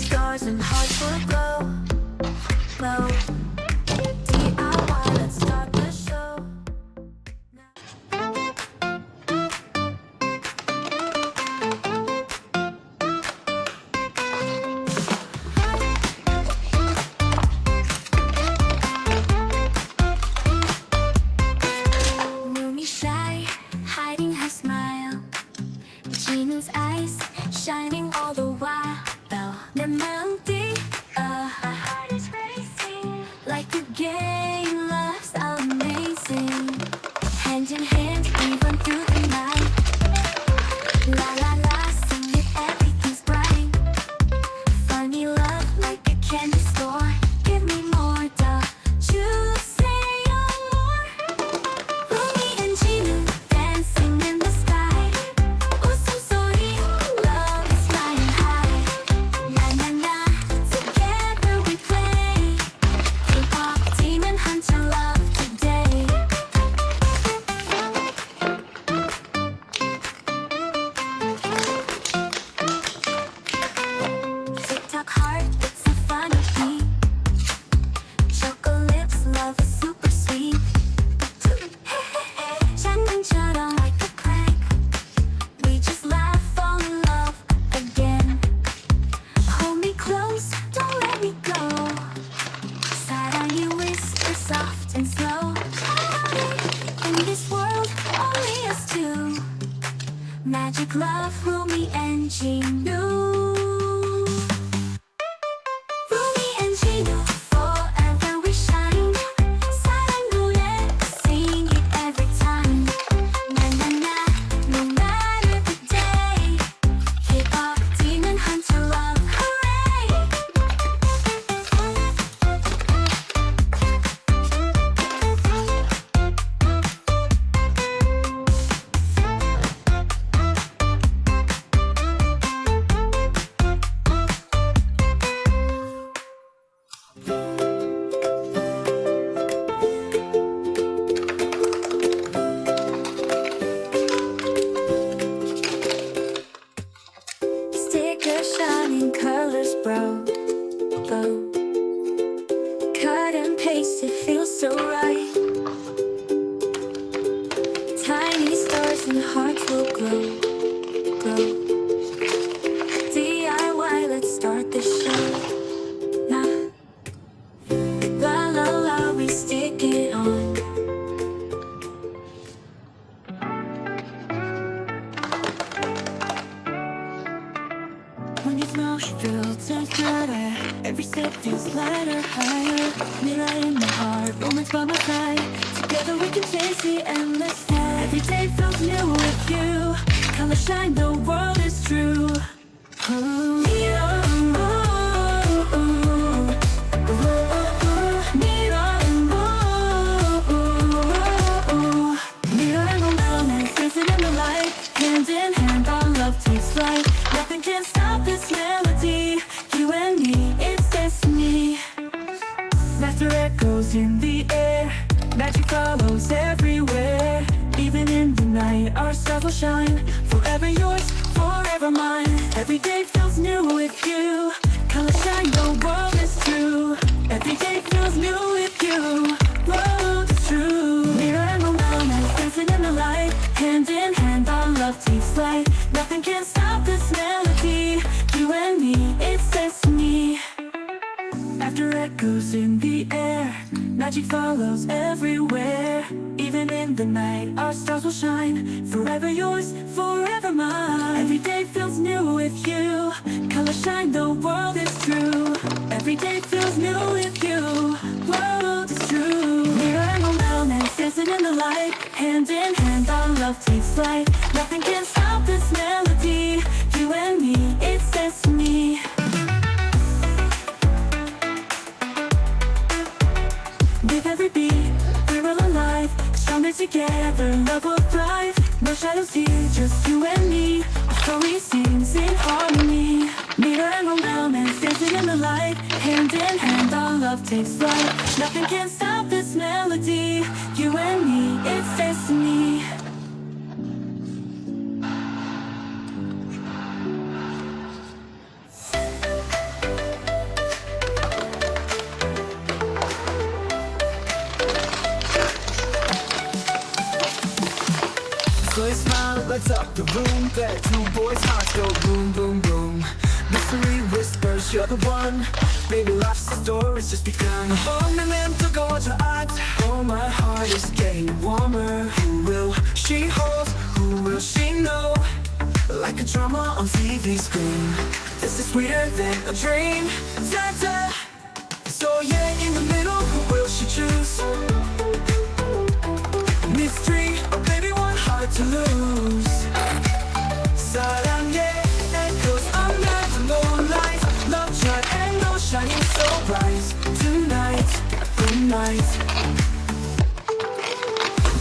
stars and hearts will glow, glow. DIY, let's start the show. Rumi shy, hiding her smile. Jinu's eyes shining all the while. The melody, our heart is racing like a game. Love's amazing. Hand in hand, we run through the night. La la la, sing it, everything's bright. Funny love like a candy store. Give me more, don't you say no more. Rumi and Jinu dancing in the sky. 웃음 소리, love is flying high. Na na na, together we play. Kpop team and Hunter love today. TikTok heart, it's a funny beat. Choco lips, love is super sweet. 장난처럼 like a prank. We just laugh, fall in love again. Hold me close, don't let me go. 사랑이 whisper soft and slow. In this world, only us two. Magic love, Rumi and Jinu. Rumi and Jinu, forever we shine. 사랑 노래, sing it every time. Na na na, no matter the day. Kpop team and Hunter love, hooray! Sticker shining colors, bro. Go. Cut and paste, it feels so right. Tiny stars and hearts will glow, glow. DIY, let's start the show. Nah. La la la, we stick it on. When you smile, she feels turns brighter. Every step feels lighter, higher. Mirror in my heart, romance by my side. Together we can chase the endless night. Every day feels new with you. Color shine, the world is true. Oh, mirror, oh, oh, oh. Mirror, oh, oh, oh. Mirror and romance, dancing in the light. Hand in hand, our love takes flight. Nothing can stop this melody. You and me, it's destiny. Laughter echoes in the air. Magic follows everywhere. Even in the night, our stars will shine. Forever yours, forever mine. Every day feels new with you. Color shine, the world is true. Every day feels new with you. World is true. Mirror and romance, dancing in the light. Hand in hand, our love takes flight. Nothing can stop this melody. You and me, it's destiny. After echoes in the air, magic follows everywhere. Even in the night, our stars will shine. Forever yours, forever mine. Every day feels new with you. Color shine, the world is true. Every day feels new with you. World is true. Mirror and romance, dancing in the light. Hand in hand, our love takes flight. Nothing can stop this melody. You and me, it's destiny. With every beat, we're all alive. Stronger together, love will thrive. No shadows here, just you and me. Our story sings in harmony. Mirror and romance, dancing in the light. Hand in hand, our love takes flight. Nothing can stop this melody. You and me, it's destiny. lights up the room. That two boys' hearts go boom, boom, boom. Mystery whispers, you're the one. Baby, life's story's just begun. Moment to go to art. Oh, my heart is getting warmer. Who will she hold? Who will she know? Like a drama on TV screen. This is sweeter than a dream. Saja. So yeah, in the middle, who will she choose? Mystery, oh baby, one heart to lose. 사랑해, echoes under the moonlight. Love triangle shining so bright. Tonight, tonight.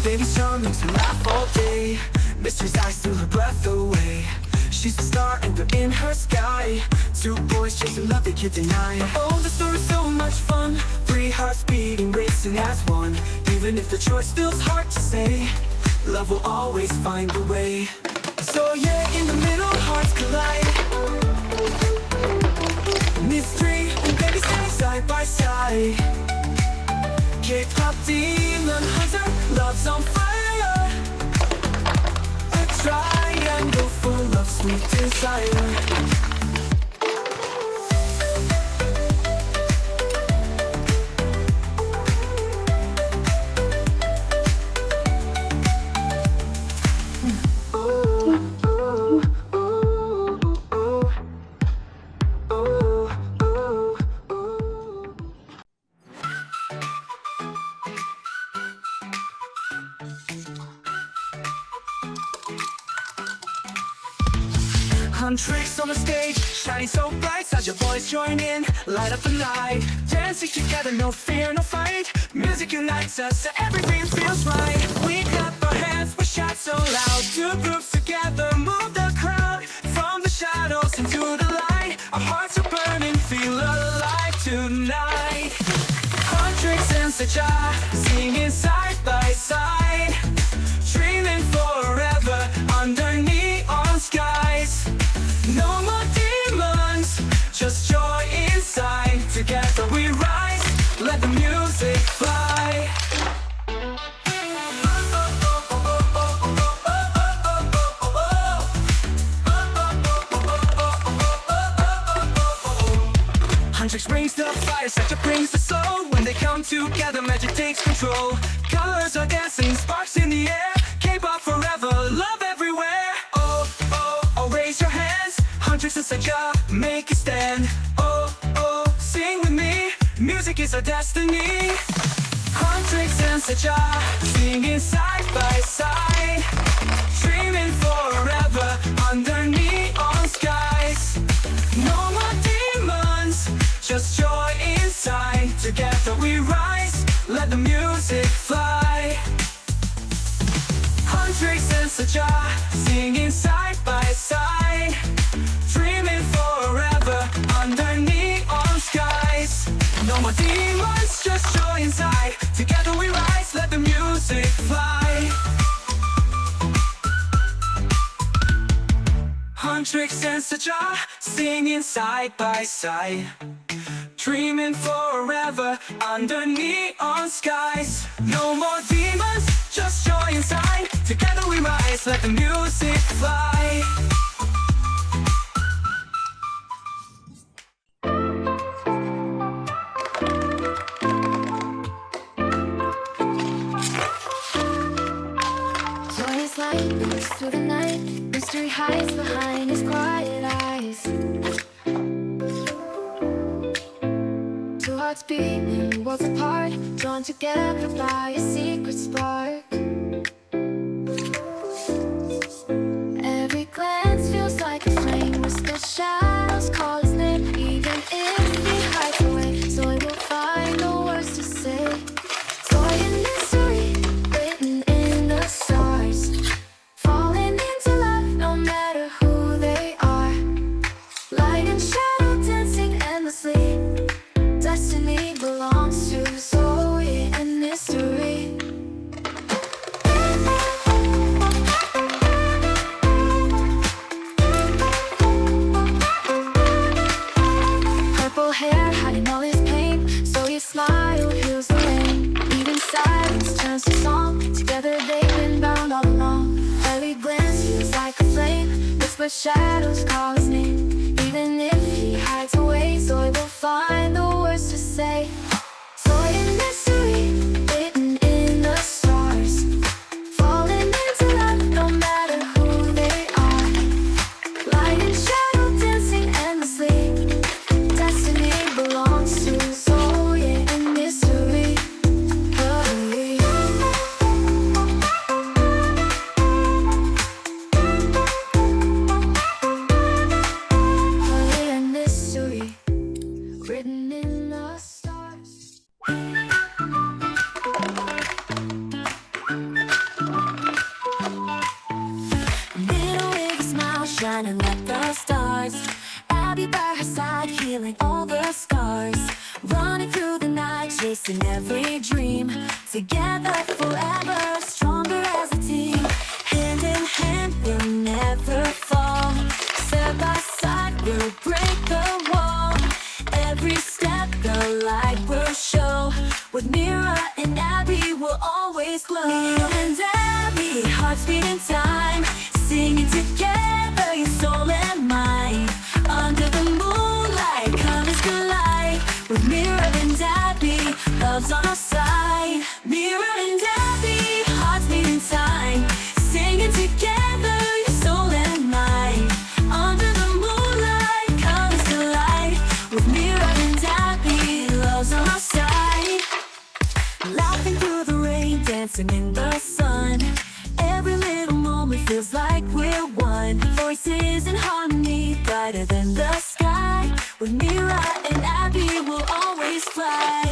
Baby's charming to laugh all day. Mystery's eyes steal her breath away. She's the star and we're in her sky. Two boys chasing love they can't deny. Oh, the story's so much fun. Three hearts beating, racing as one. Even if the choice feels hard to say, love will always find a way. So yeah, in the middle, hearts collide. Mystery and baby standing side by side. K-pop demon hunter, love's on fire. A triangle full of sweet desire. Huntrix on the stage, shining so bright. Saja boys join in, light up the night. Dancing together, no fear, no fight. Music unites us, so everything feels right. We clap our hands, we shout so loud. Two groups together, move the crowd. From the shadows into the light, our hearts are burning, feel alive tonight. Huntrix and Saja, singing side by side. Dreaming forever under neon skies. No more demons, just joy inside. Together we rise, let the music fly. Huntrix brings the fire, Saja brings the soul. When they come together, magic takes control. Colors are dancing, sparks in the air. Kpop forever, love everywhere. Oh, oh, oh, raise your hands. Huntrix and Saja, make a stand. Oh, oh, sing with me. Music is our destiny. Huntrix and Saja, singing side by side. Dreaming forever under neon skies. No more demons, just joy inside. Together we rise, let the music fly. Huntrix and Saja, singing side by side. Dreaming forever under neon skies. No more demons, just joy inside. Together we rise, let the music fly. Huntrix and Saja, singing side by side. Dreaming forever under neon skies. No more demons, just joy inside. Together we rise, let the music fly. Joyous light moves through the night. Mystery hides behind his quiet eyes. Two hearts beating, worlds apart, drawn together by a secret spark. Every glance feels like a flame. Whisper shadows call his name. Even if he hides away, so he will find the words to say. Joy and mystery written in the stars. Falling into love no matter who they are. Light and shadow dancing endlessly. Destiny belongs to Zoe and mystery. where shadows call his name. Even if he hides away, Zoe will find the words to say. Zoe in mystery, written in the stars, falling into love no matter who they are. Light and shadow dancing endlessly. Destiny belongs to Zoe in mystery. Written in the stars. Little wavy smile shining like the stars. Abby by her side, healing all the scars. Running through the night, chasing every dream. Together forever, stronger as a team. Hand in hand, we'll never fall. Side by side, we'll break the wall. Every step the light will show. With Mira and Abby we'll always glow. Mira and Abby, hearts beating time, singing together, your soul and mind. Under the moonlight, colors collide. With Mira and Abby, love's on our side. Mira and Abby, hearts beating time, singing together, your soul and mind. Under the moonlight, colors collide. With Mira and Abby, love's on our side. Laughing through the rain, dancing in the sun. Every little moment feels like we're one. Voices in harmony, brighter than the sky. With Mira and Abby, we'll always fly.